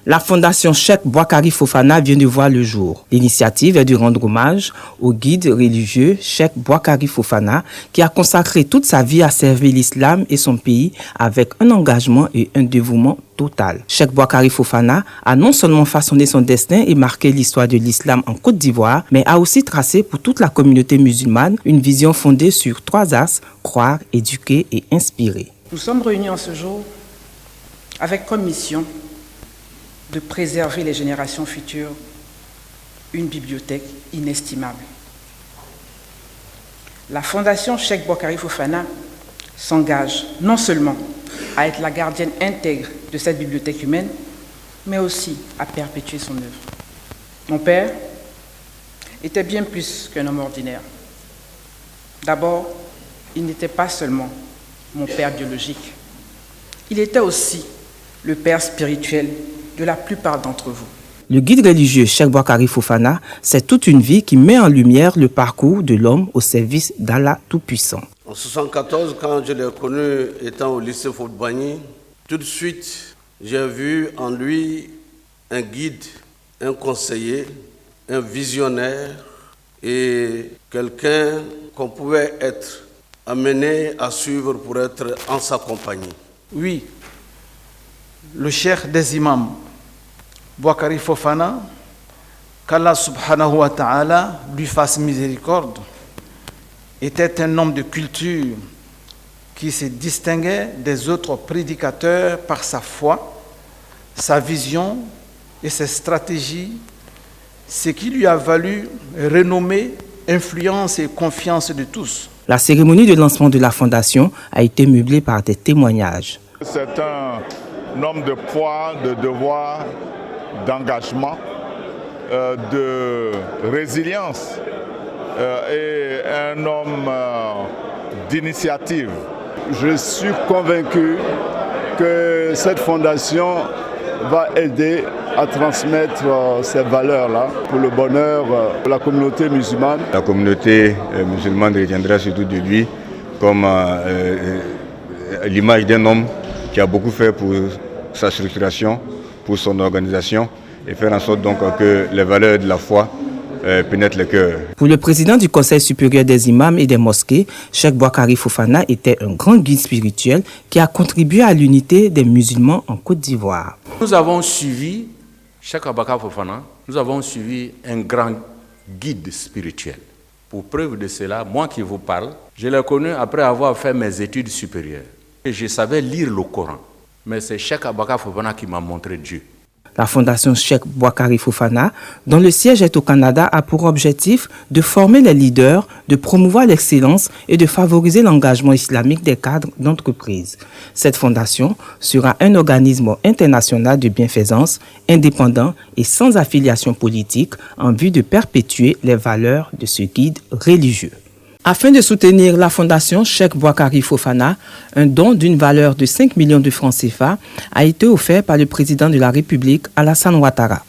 La fondation Cheikh Boakari Fofana vient de voir le jour. L'initiative est de rendre hommage au guide religieux Cheikh Boakari Fofana qui a consacré toute sa vie à servir l'islam et son pays avec un engagement et un dévouement total. Cheikh Boakari Fofana a non seulement façonné son destin et marqué l'histoire de l'islam en Côte d'Ivoire, mais a aussi tracé pour toute la communauté musulmane une vision fondée sur 3 axes: croire, éduquer et inspirer. Nous sommes réunis en ce jour avec comme mission de préserver les générations futures une bibliothèque inestimable. La Fondation Cheikh Boakari Fofana s'engage non seulement à être la gardienne intègre de cette bibliothèque humaine, mais aussi à perpétuer son œuvre. Mon père était bien plus qu'un homme ordinaire. D'abord, il n'était pas seulement mon père biologique, il était aussi le père spirituel de la plupart d'entre vous. Le guide religieux Cheikh Boakari Fofana, c'est toute une vie qui met en lumière le parcours de l'homme au service d'Allah Tout-Puissant. En 1974, quand je l'ai connu étant au lycée Faute-Bagny, tout de suite, j'ai vu en lui un guide, un conseiller, un visionnaire et quelqu'un qu'on pouvait être amené à suivre pour être en sa compagnie. Oui, le cheikh des imams, Boakari Fofana, qu'Allah subhanahu wa ta'ala lui fasse miséricorde, était un homme de culture qui se distinguait des autres prédicateurs par sa foi, sa vision et ses stratégies, ce qui lui a valu renommée, influence et confiance de tous. La cérémonie de lancement de la fondation a été meublée par des témoignages. C'est un homme de foi, de devoir, d'engagement, de résilience et un homme d'initiative. Je suis convaincu que cette fondation va aider à transmettre ces valeurs-là pour le bonheur de la communauté musulmane. La communauté musulmane retiendra surtout de lui comme l'image d'un homme qui a beaucoup fait pour sa structuration, pour son organisation et faire en sorte donc que les valeurs de la foi pénètrent les cœurs. Pour le président du Conseil supérieur des imams et des mosquées, Cheikh Boakari Fofana était un grand guide spirituel qui a contribué à l'unité des musulmans en Côte d'Ivoire. Nous avons suivi, Cheikh Boakari Fofana, nous avons suivi un grand guide spirituel. Pour preuve de cela, moi qui vous parle, je l'ai connu après avoir fait mes études supérieures. Et je savais lire le Coran, mais c'est Cheikh Boakari Fofana qui m'a montré Dieu. La fondation Cheikh Boakari Fofana, dont le siège est au Canada, a pour objectif de former les leaders, de promouvoir l'excellence et de favoriser l'engagement islamique des cadres d'entreprise. Cette fondation sera un organisme international de bienfaisance, indépendant et sans affiliation politique en vue de perpétuer les valeurs de ce guide religieux. Afin de soutenir la fondation Cheikh Boakari Fofana, un don d'une valeur de 5 millions de francs CFA a été offert par le président de la République, Alassane Ouattara.